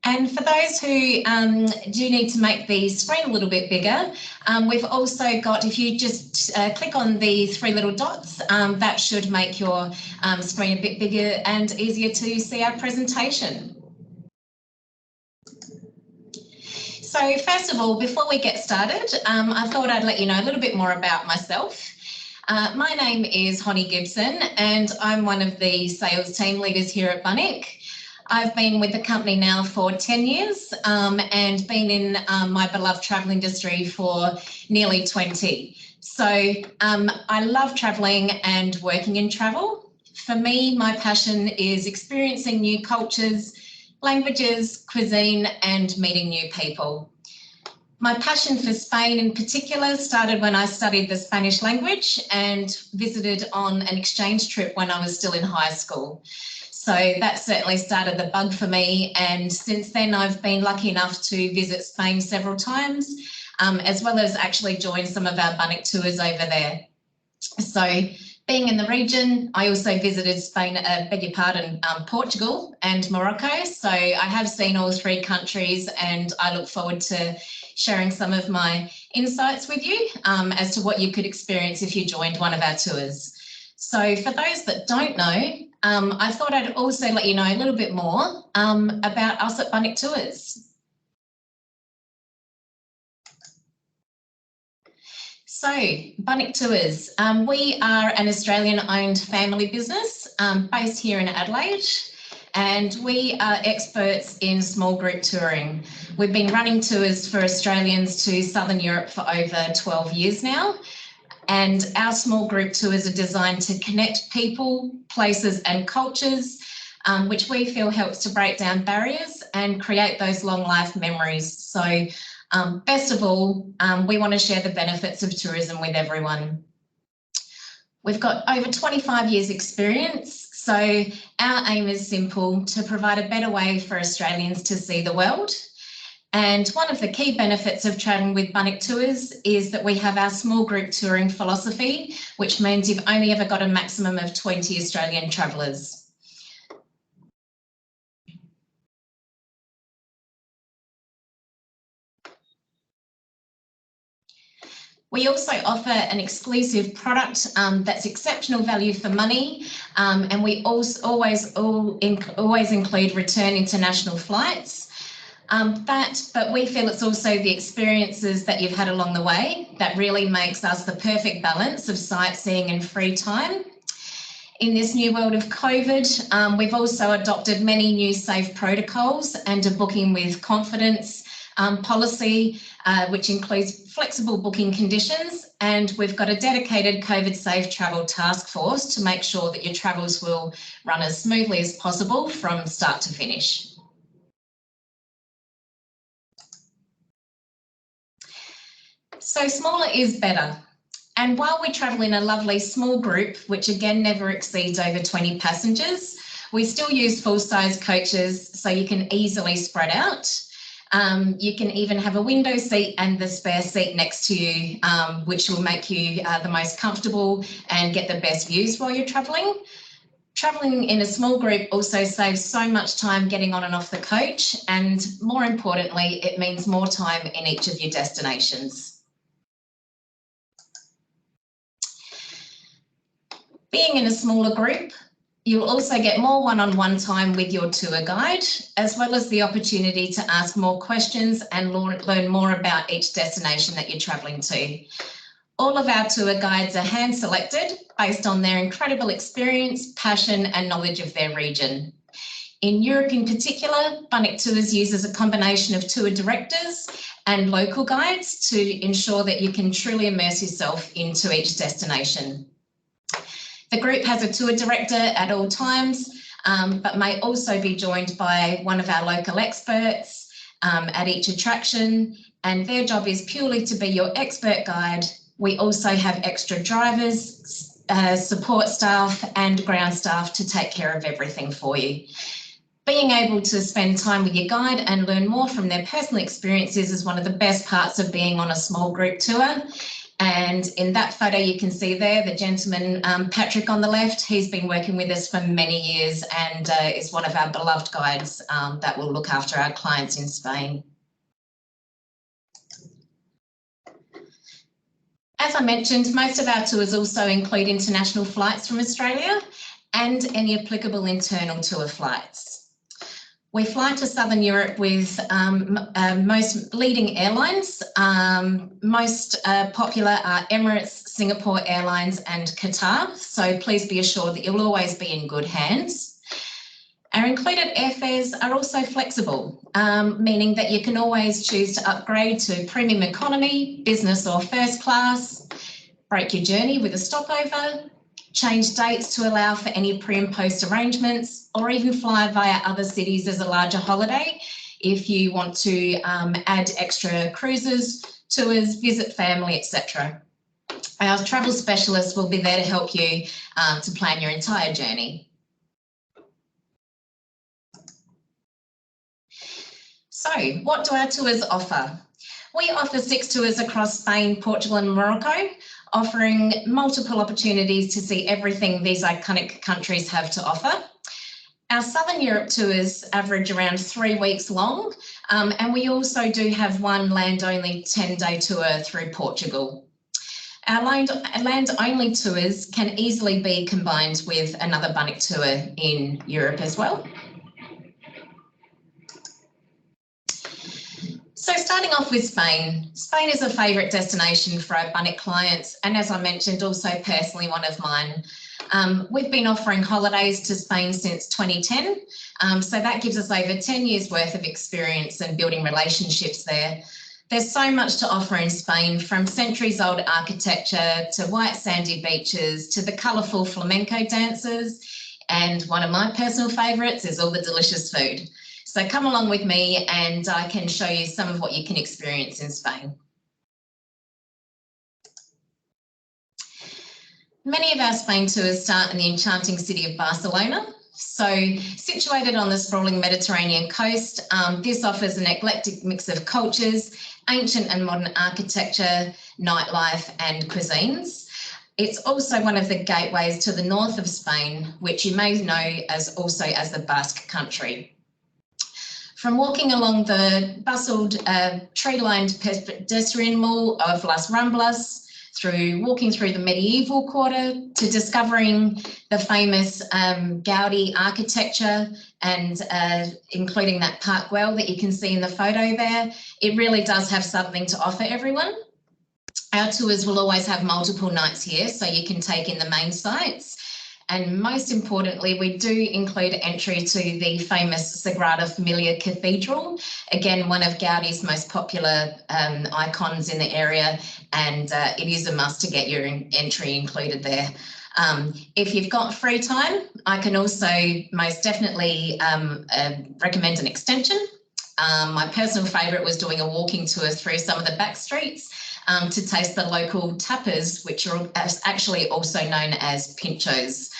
And for those who do need to make the screen a little bit bigger, we've also got, if you just click on the three little dots, that should make your screen a bit bigger and easier to see our presentation. So first of all, before we get started, I thought I'd let you know a little bit more about myself. My name is Honi Gibson and I'm one of the sales team leaders here at Bunnik. I've been with the company now for 10 years and been in my beloved travel industry for nearly 20. So I love traveling and working in travel. For me, my passion is experiencing new cultures, languages, cuisine, and meeting new people. My passion for Spain in particular started when I studied the Spanish language and visited on an exchange trip when I was still in high school. So that certainly started the bug for me, and since then I've been lucky enough to visit Spain several times, as well as actually join some of our Bunnik Tours over there. So being in the region, I also visited Spain, Portugal and Morocco. So I have seen all three countries and I look forward to sharing some of my insights with you as to what you could experience if you joined one of our tours. So for those that don't know, I thought I'd also let you know a little bit more about us at Bunnik Tours. So Bunnik Tours, we are an Australian-owned family business based here in Adelaide, and we are experts in small group touring. We've been running tours for Australians to Southern Europe for over 12 years now. And our small group tours are designed to connect people, places and cultures, which we feel helps to break down barriers and create those long life memories. So best of all, we want to share the benefits of tourism with everyone. We've got over 25 years experience, so our aim is simple: to provide a better way for Australians to see the world. And one of the key benefits of travelling with Bunnik Tours is that we have our small group touring philosophy, which means you've only ever got a maximum of 20 Australian travellers. We also offer an exclusive product that's exceptional value for money, and we also always include return international flights. But we feel it's also the experiences that you've had along the way that really makes us the perfect balance of sightseeing and free time. In this new world of COVID, we've also adopted many new safe protocols and a booking with confidence policy, which includes flexible booking conditions, and we've got a dedicated COVID safe travel task force to make sure that your travels will run as smoothly as possible from start to finish. So smaller is better. And while we travel in a lovely small group, which again never exceeds over 20 passengers, we still use full-size coaches so you can easily spread out. You can even have a window seat and the spare seat next to you, which will make you the most comfortable and get the best views while you're traveling. Traveling in a small group also saves so much time getting on and off the coach, and more importantly, it means more time in each of your destinations. Being in a smaller group, you'll also get more one-on-one time with your tour guide, as well as the opportunity to ask more questions and learn more about each destination that you're travelling to. All of our tour guides are hand-selected based on their incredible experience, passion and knowledge of their region. In Europe in particular, Bunnik Tours uses a combination of tour directors and local guides to ensure that you can truly immerse yourself into each destination. The group has a tour director at all times, but may also be joined by one of our local experts at each attraction, and their job is purely to be your expert guide. We also have extra drivers, support staff and ground staff to take care of everything for you. Being able to spend time with your guide and learn more from their personal experiences is one of the best parts of being on a small group tour. And in that photo, you can see there the gentleman, Patrick on the left. He's been working with us for many years and is one of our beloved guides that will look after our clients in Spain. As I mentioned, most of our tours also include international flights from Australia and any applicable internal tour flights. We fly to Southern Europe with most leading airlines. Most popular are Emirates, Singapore Airlines and Qatar, so please be assured that you'll always be in good hands. Our included airfares are also flexible, meaning that you can always choose to upgrade to premium economy, business or first class, break your journey with a stopover, change dates to allow for any pre and post arrangements, or even fly via other cities as a larger holiday if you want to add extra cruises, tours, visit family, etc. Our travel specialists will be there to help you to plan your entire journey. So what do our tours offer? We offer 6 tours across Spain, Portugal and Morocco, offering multiple opportunities to see everything these iconic countries have to offer. Our Southern Europe tours average around 3 weeks long, and we also do have one land-only 10-day tour through Portugal. Our land-only tours can easily be combined with another Bunnik tour in Europe as well. So starting off with Spain. Spain is a favourite destination for our Bunnik clients, and as I mentioned, also personally one of mine. We've been offering holidays to Spain since 2010, so that gives us over 10 years worth of experience in building relationships there. There's so much to offer in Spain, from centuries old architecture to white sandy beaches to the colourful flamenco dances, and one of my personal favourites is all the delicious food. So come along with me and I can show you some of what you can experience in Spain. Many of our Spain tours start in the enchanting city of Barcelona. So situated on the sprawling Mediterranean coast, this offers an eclectic mix of cultures, ancient and modern architecture, nightlife and cuisines. It's also one of the gateways to the north of Spain, which you may know as also as the Basque Country. From walking along the bustled, tree-lined pedestrian mall of Las Ramblas, through walking through the medieval quarter, to discovering the famous Gaudi architecture and including that Park Güell that you can see in the photo there, it really does have something to offer everyone. Our tours will always have multiple nights here, so you can take in the main sites. And most importantly, we do include entry to the famous Sagrada Familia Cathedral, again, one of Gaudi's most popular icons in the area, and it is a must to get your entry included there. If you've got free time, I can also most definitely recommend an extension. My personal favourite was doing a walking tour through some of the back streets to taste the local tapas, which are actually also known as pinchos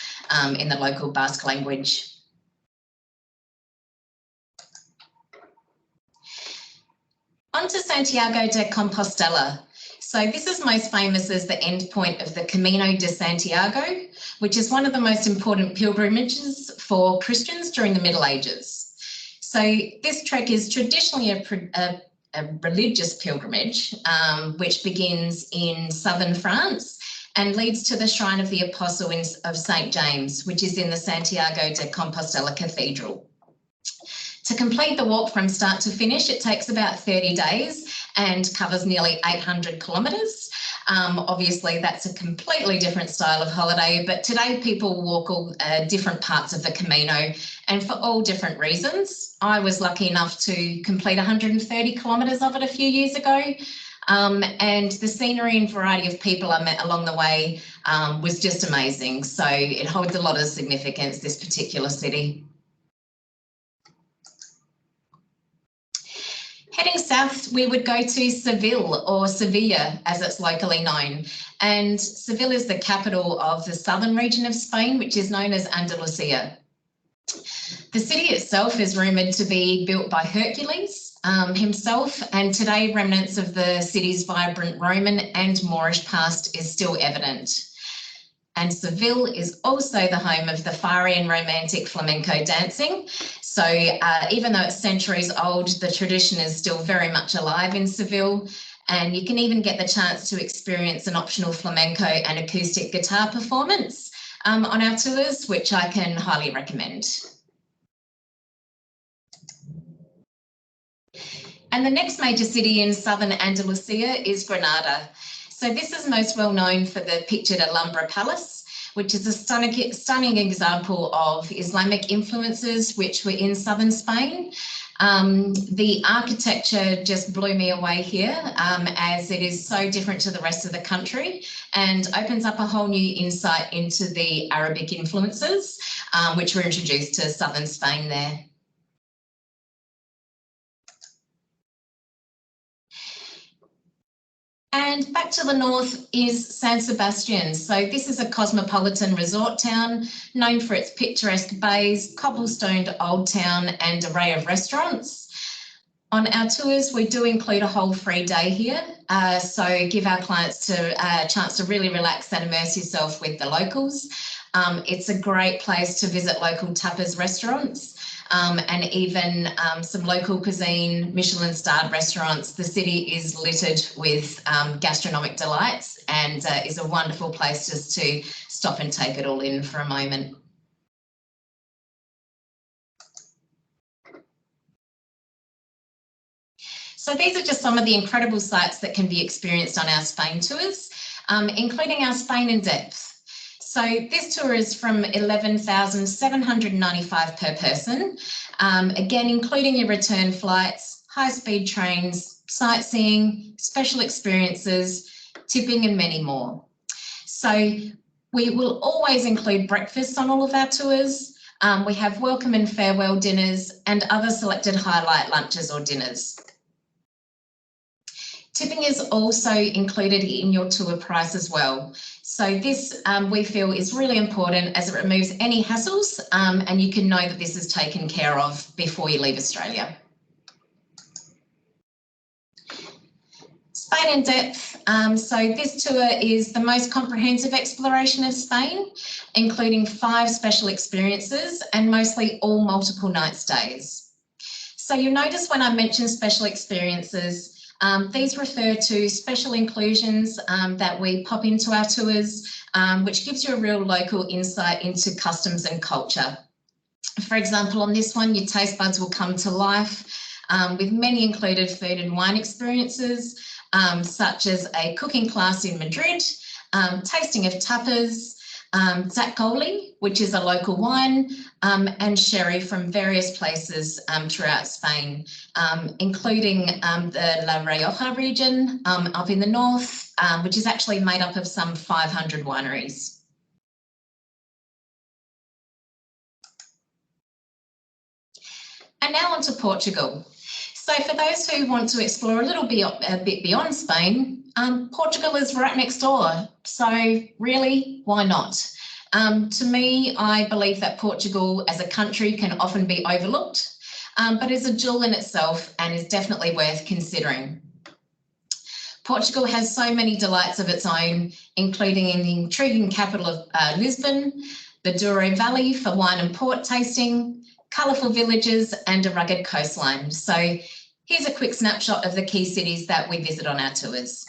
in the local Basque language. On to Santiago de Compostela. So this is most famous as the end point of the Camino de Santiago, which is one of the most important pilgrimages for Christians during the Middle Ages. So this trek is traditionally a religious pilgrimage, which begins in southern France and leads to the shrine of the Apostle of St. James, which is in the Santiago de Compostela Cathedral. To complete the walk from start to finish, it takes about 30 days and covers nearly 800 kilometres. Obviously, that's a completely different style of holiday, but today people walk all different parts of the Camino, and for all different reasons. I was lucky enough to complete 130 kilometres of it a few years ago, and the scenery and variety of people I met along the way was just amazing. So it holds a lot of significance, this particular city. Heading south, we would go to Seville, or Sevilla as it's locally known. And Seville is the capital of the southern region of Spain, which is known as Andalusia. The city itself is rumoured to be built by Hercules, himself, and today remnants of the city's vibrant Roman and Moorish past is still evident. And Seville is also the home of the fiery and romantic flamenco dancing. So even though it's centuries old, the tradition is still very much alive in Seville. And you can even get the chance to experience an optional flamenco and acoustic guitar performance on our tours, which I can highly recommend. And the next major city in southern Andalusia is Granada. So this is most well known for the pictured Alhambra Palace, which is a stunning example of Islamic influences which were in southern Spain. The architecture just blew me away here, as it is so different to the rest of the country and opens up a whole new insight into the Arabic influences, which were introduced to southern Spain there. And back to the north is San Sebastian. So this is a cosmopolitan resort town known for its picturesque bays, cobblestoned old town and array of restaurants. On our tours, we do include a whole free day here. So give our clients a chance to really relax and immerse yourself with the locals. It's a great place to visit local tapas restaurants. And even some local cuisine, Michelin-starred restaurants. The city is littered with gastronomic delights and is a wonderful place just to stop and take it all in for a moment. So these are just some of the incredible sights that can be experienced on our Spain tours, including our Spain in depth. So this tour is from 11,795 per person, again, including your return flights, high-speed trains, sightseeing, special experiences, tipping and many more. So we will always include breakfasts on all of our tours. We have welcome and farewell dinners and other selected highlight lunches or dinners. Tipping is also included in your tour price as well. So this we feel is really important as it removes any hassles and you can know that this is taken care of before you leave Australia. Spain in depth. So this tour is the most comprehensive exploration of Spain, including 5 special experiences and mostly all multiple night stays. So you'll notice when I mention special experiences, these refer to special inclusions that we pop into our tours, which gives you a real local insight into customs and culture. For example, on this one, your taste buds will come to life with many included food and wine experiences, such as a cooking class in Madrid, tasting of tapas, Zacoli, which is a local wine, and sherry from various places throughout Spain, including the La Rioja region up in the north, which is actually made up of some 500 wineries. And now on to Portugal. So for those who want to explore a bit beyond Spain, Portugal is right next door. So really, why not? To me, I believe that Portugal as a country can often be overlooked, but is a jewel in itself and is definitely worth considering. Portugal has so many delights of its own, including in the intriguing capital of Lisbon, the Douro Valley for wine and port tasting, colourful villages and a rugged coastline. So here's a quick snapshot of the key cities that we visit on our tours.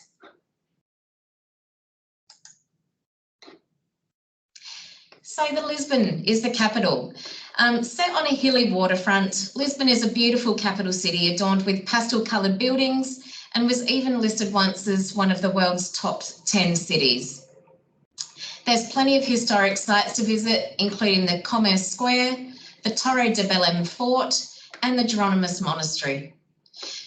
So the Lisbon is the capital. Set on a hilly waterfront, Lisbon is a beautiful capital city adorned with pastel-coloured buildings and was even listed once as one of the world's top 10 cities. There's plenty of historic sites to visit, including the Commerce Square, the Torre de Belém Fort and the Geronimus Monastery.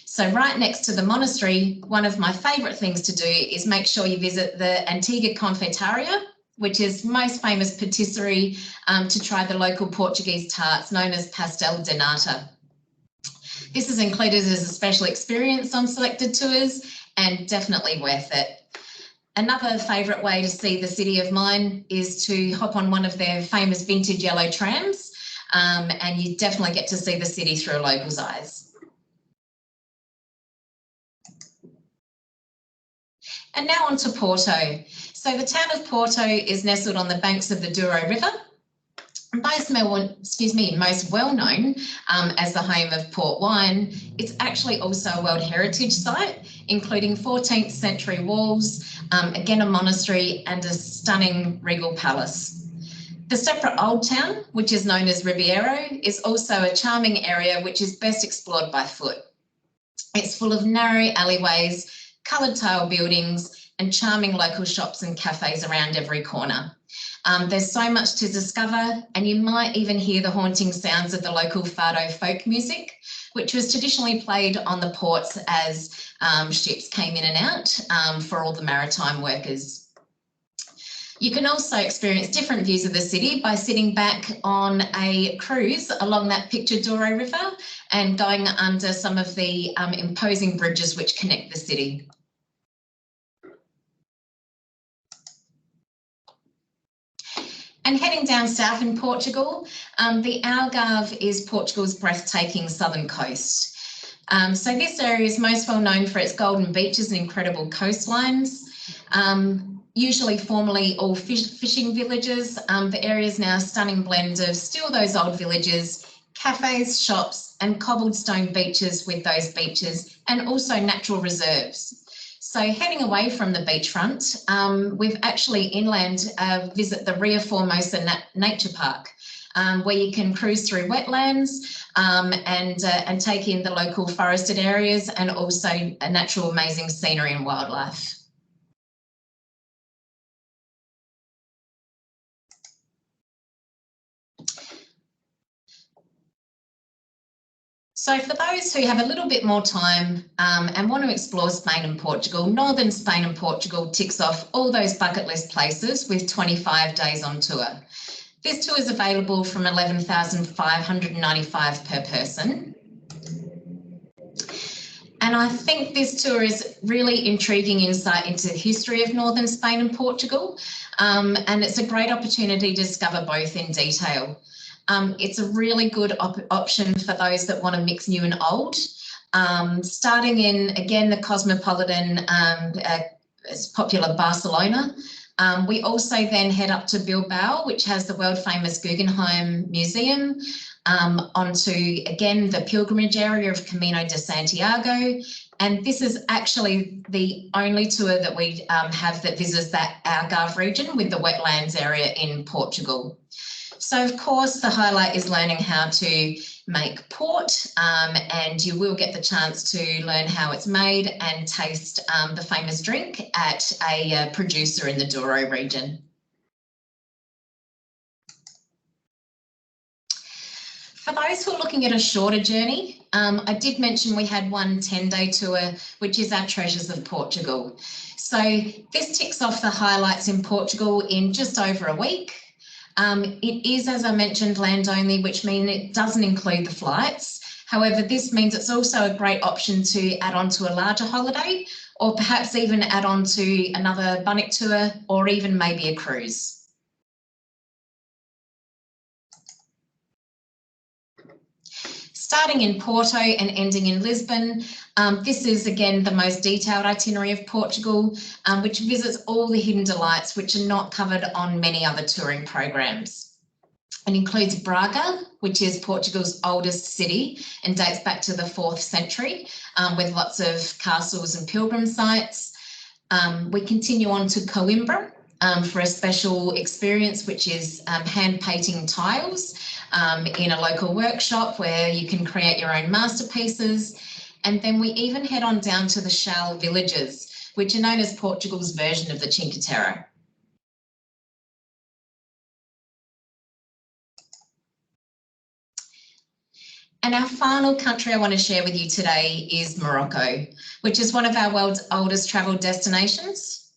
So right next to the monastery, one of my favourite things to do is make sure you visit the Antiga Confeitaria, which is most famous patisserie to try the local Portuguese tarts known as pastel de nata. This is included as a special experience on selected tours and definitely worth it. Another favourite way to see the city of mine is to hop on one of their famous vintage yellow trams and you definitely get to see the city through a local's eyes. And now on to Porto. So the town of Porto is nestled on the banks of the Douro River. Most well known as the home of port wine. It's actually also a World Heritage Site, including 14th century walls, again a monastery and a stunning regal palace. The separate Old Town, which is known as Ribeiro, is also a charming area which is best explored by foot. It's full of narrow alleyways, coloured tile buildings and charming local shops and cafes around every corner. There's so much to discover, and you might even hear the haunting sounds of the local fado folk music, which was traditionally played on the ports as ships came in and out for all the maritime workers. You can also experience different views of the city by sitting back on a cruise along that pictured Douro River and going under some of the imposing bridges which connect the city. And heading down south in Portugal, the Algarve is Portugal's breathtaking southern coast. So this area is most well known for its golden beaches and incredible coastlines. Usually formerly all fishing villages, the area is now a stunning blend of still those old villages, cafes, shops and cobbled stone beaches with those beaches and also natural reserves. So heading away from the beachfront, we've actually inland visit the Ria Formosa Nature Park, where you can cruise through wetlands and take in the local forested areas and also a natural amazing scenery and wildlife. So for those who have a little bit more time and want to explore Spain and Portugal, northern Spain and Portugal ticks off all those bucket list places with 25 days on tour. This tour is available from $11,595 per person. And I think this tour is really intriguing insight into the history of northern Spain and Portugal. And it's a great opportunity to discover both in detail. It's a really good option for those that want to mix new and old. Starting in, again, the cosmopolitan, popular Barcelona. We also then head up to Bilbao, which has the world famous Guggenheim Museum, onto, again, the pilgrimage area of Camino de Santiago. And this is actually the only tour that we have that visits that Algarve region with the wetlands area in Portugal. So, of course, the highlight is learning how to make port, and you will get the chance to learn how it's made and taste the famous drink at a producer in the Douro region. For those who are looking at a shorter journey, I did mention we had one 10-day tour, which is our Treasures of Portugal. So this ticks off the highlights in Portugal in just over a week. It is, as I mentioned, land only, which means it doesn't include the flights. However, this means it's also a great option to add on to a larger holiday, or perhaps even add on to another Bunnik tour, or even maybe a cruise. Starting in Porto and ending in Lisbon, this is again the most detailed itinerary of Portugal, which visits all the hidden delights which are not covered on many other touring programs. It includes Braga, which is Portugal's oldest city and dates back to the 4th century, with lots of castles and pilgrim sites. We continue on to Coimbra for a special experience, which is hand painting tiles in a local workshop where you can create your own masterpieces. And then we even head on down to the Shell villages, which are known as Portugal's version of the Cinque Terre. And our final country I want to share with you today is Morocco, which is one of our world's oldest travel destinations.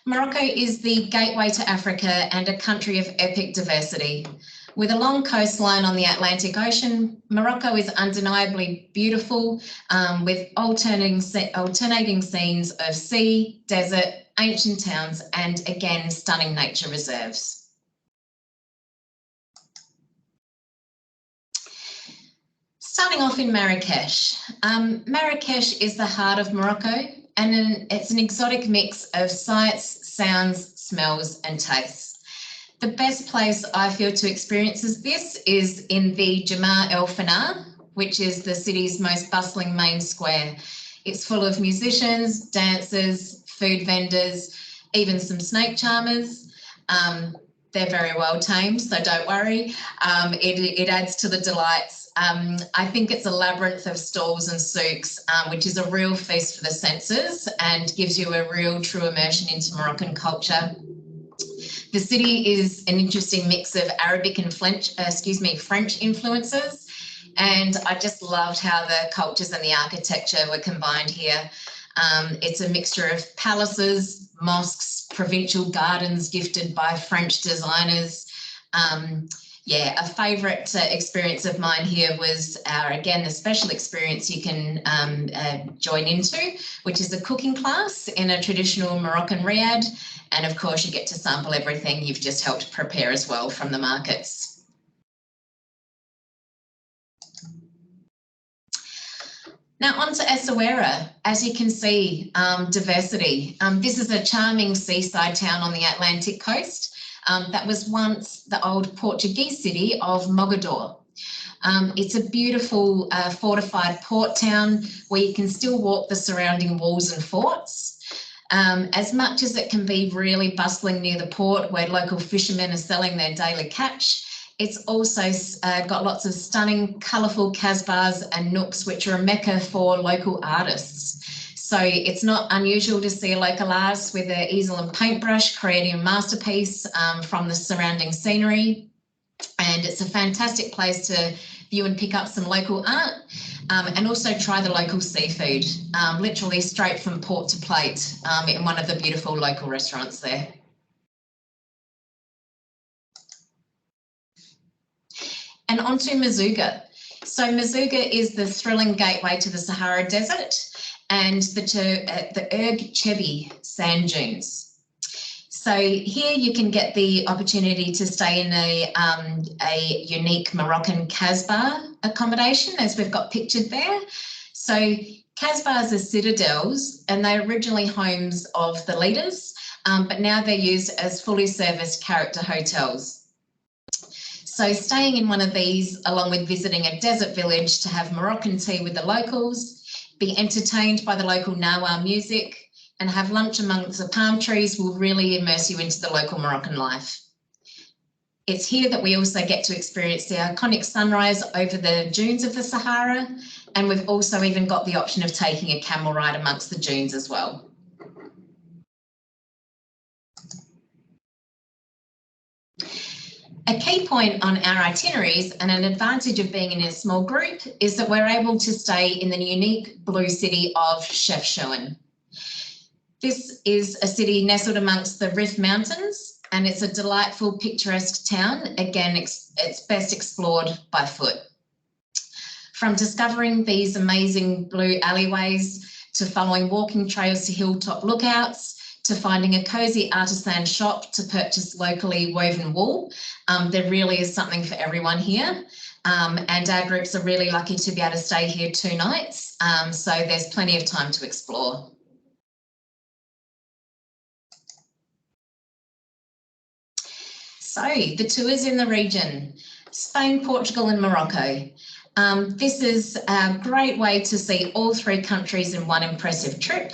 Morocco is the gateway to Africa and a country of epic diversity. With a long coastline on the Atlantic Ocean, Morocco is undeniably beautiful, with alternating scenes of sea, desert, ancient towns, and again, stunning nature reserves. Starting off in Marrakesh. Marrakesh is the heart of Morocco. and it's an exotic mix of sights, sounds, smells and tastes. The best place I feel to experience this is in the Jamar El Fanar, which is the city's most bustling main square. It's full of musicians, dancers, food vendors, even some snake charmers. They're very well tamed, so don't worry. It adds to the delights. I think it's a labyrinth of stalls and souks, which is a real feast for the senses and gives you a real true immersion into Moroccan culture. The city is an interesting mix of Arabic and French influences, and I just loved how the cultures and the architecture were combined here. It's a mixture of palaces, mosques, provincial gardens gifted by French designers. Yeah, a favourite experience of mine here was again, the special experience you can join into, which is a cooking class in a traditional Moroccan riad. And of course, you get to sample everything you've just helped prepare as well from the markets. Now on to Essaouira. As you can see, diversity. This is a charming seaside town on the Atlantic coast. That was once the old Portuguese city of Mogador. It's a beautiful fortified port town where you can still walk the surrounding walls and forts. As much as it can be really bustling near the port where local fishermen are selling their daily catch, it's also got lots of stunning, colourful kasbahs and nooks, which are a mecca for local artists. So it's not unusual to see a local artist with their easel and paintbrush creating a masterpiece from the surrounding scenery. And it's a fantastic place to view and pick up some local art and also try the local seafood, literally straight from port to plate in one of the beautiful local restaurants there. And on to Merzouga. So Merzouga is the thrilling gateway to the Sahara Desert and the Erg Chebi sand dunes. So here you can get the opportunity to stay in a unique Moroccan kasbah accommodation, as we've got pictured there. So kasbahs are citadels, and they're originally homes of the leaders, but now they're used as fully serviced character hotels. So staying in one of these, along with visiting a desert village to have Moroccan tea with the locals, be entertained by the local Nawa music, and have lunch amongst the palm trees will really immerse you into the local Moroccan life. It's here that we also get to experience the iconic sunrise over the dunes of the Sahara, and we've also even got the option of taking a camel ride amongst the dunes as well. A key point on our itineraries and an advantage of being in a small group is that we're able to stay in the unique blue city of Chefchaouen. This is a city nestled amongst the Rif Mountains, and it's a delightful, picturesque town. Again, it's best explored by foot. From discovering these amazing blue alleyways to following walking trails to hilltop lookouts, to finding a cosy artisan shop to purchase locally woven wool. There really is something for everyone here. And our groups are really lucky to be able to stay here 2 nights. So there's plenty of time to explore. So the tours in the region, Spain, Portugal and Morocco. This is a great way to see all 3 countries in one impressive trip.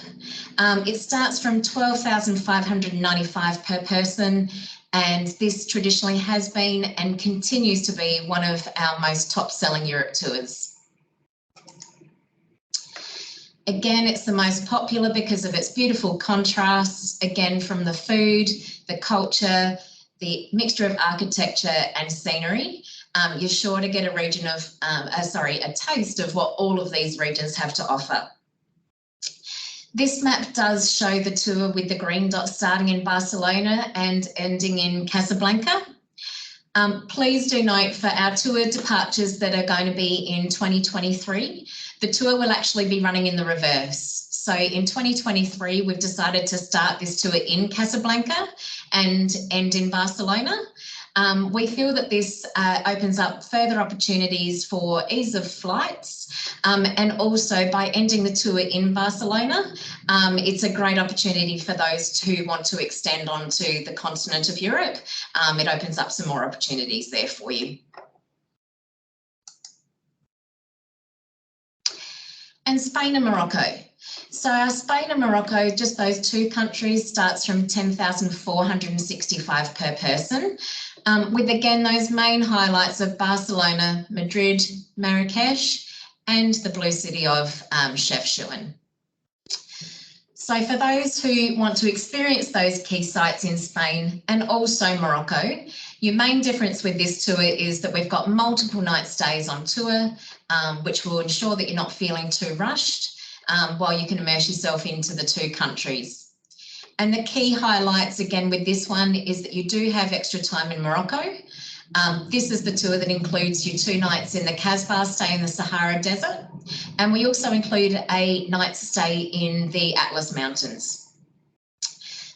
It starts from $12,595 per person, and this traditionally has been and continues to be one of our most top-selling Europe tours. Again, it's the most popular because of its beautiful contrasts, again, from the food, the culture, the mixture of architecture and scenery. You're sure to get a taste of what all of these regions have to offer. This map does show the tour with the green dots starting in Barcelona and ending in Casablanca. Please do note for our tour departures that are going to be in 2023, the tour will actually be running in the reverse. So in 2023, we've decided to start this tour in Casablanca and end in Barcelona. We feel that this opens up further opportunities for ease of flights, and also by ending the tour in Barcelona, it's a great opportunity for those who want to extend onto the continent of Europe. It opens up some more opportunities there for you. And Spain and Morocco. So our Spain and Morocco, just those two countries, starts from 10,465 per person, with again those main highlights of Barcelona, Madrid, Marrakesh, and the blue city of Chefchaouen. So for those who want to experience those key sites in Spain and also Morocco, your main difference with this tour is that we've got multiple night stays on tour, which will ensure that you're not feeling too rushed, while you can immerse yourself into the two countries. And the key highlights again with this one is that you do have extra time in Morocco. This is the tour that includes your 2 nights in the Casbah stay in the Sahara Desert. And we also include a night's stay in the Atlas Mountains.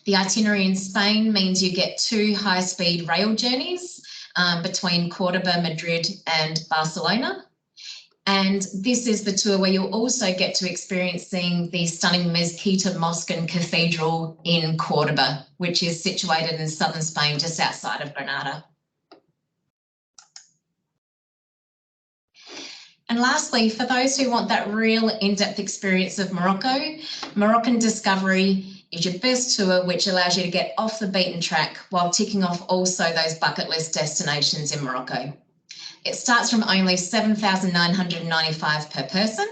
The itinerary in Spain means you get 2 high-speed rail journeys between Cordoba, Madrid and Barcelona. And this is the tour where you'll also get to experiencing the stunning Mezquita Mosque and Cathedral in Cordoba, which is situated in southern Spain, just outside of Granada. And lastly, for those who want that real in-depth experience of Morocco, Moroccan Discovery is your best tour, which allows you to get off the beaten track while ticking off also those bucket list destinations in Morocco. It starts from only 7,995 per person.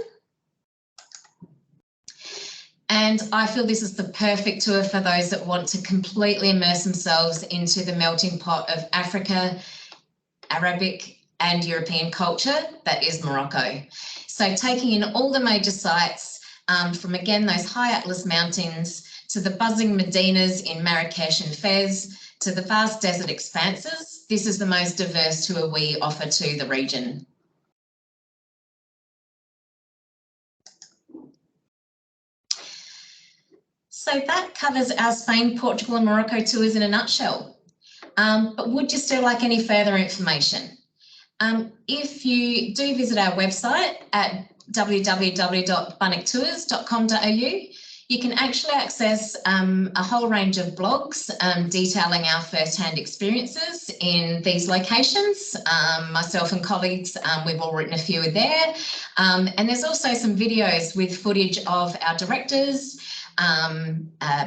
And I feel this is the perfect tour for those that want to completely immerse themselves into the melting pot of Africa, Arabic and European culture that is Morocco. So taking in all the major sites, from again those high Atlas mountains to the buzzing Medinas in Marrakesh and Fez, to the vast desert expanses, this is the most diverse tour we offer to the region. So that covers our Spain, Portugal and Morocco tours in a nutshell. But would you still like any further information? If you do visit our website at www.bunniktours.com.au, you can actually access a whole range of blogs detailing our first-hand experiences in these locations. Myself and colleagues, we've all written a few there. And there's also some videos with footage of our directors,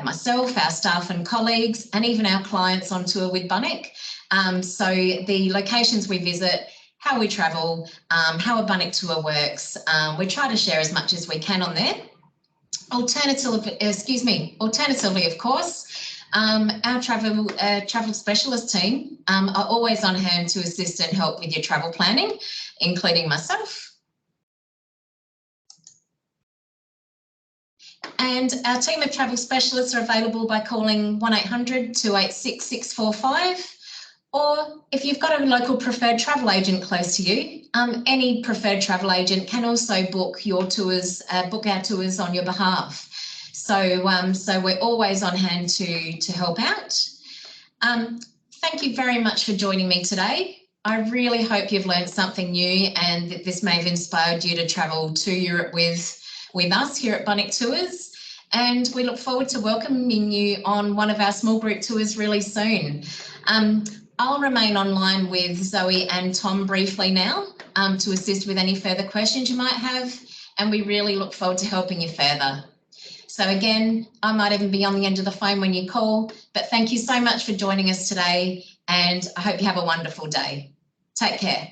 myself, our staff and colleagues, and even our clients on tour with Bunnik. So the locations we visit, how we travel, how a Bunnik tour works, we try to share as much as we can on there. Alternatively, of course, our travel specialist team are always on hand to assist and help with your travel planning, including myself. And our team of travel specialists are available by calling 1800 286 645. Or if you've got a local preferred travel agent close to you, any preferred travel agent can also book your tours, book our tours on your behalf. So we're always on hand to help out. Thank you very much for joining me today. I really hope you've learned something new and that this may have inspired you to travel to Europe with us here at Bunnik Tours. And we look forward to welcoming you on one of our small group tours really soon. I'll remain online with Zoe and Tom briefly now to assist with any further questions you might have, and we really look forward to helping you further. So again, I might even be on the end of the phone when you call, but thank you so much for joining us today, and I hope you have a wonderful day. Take care.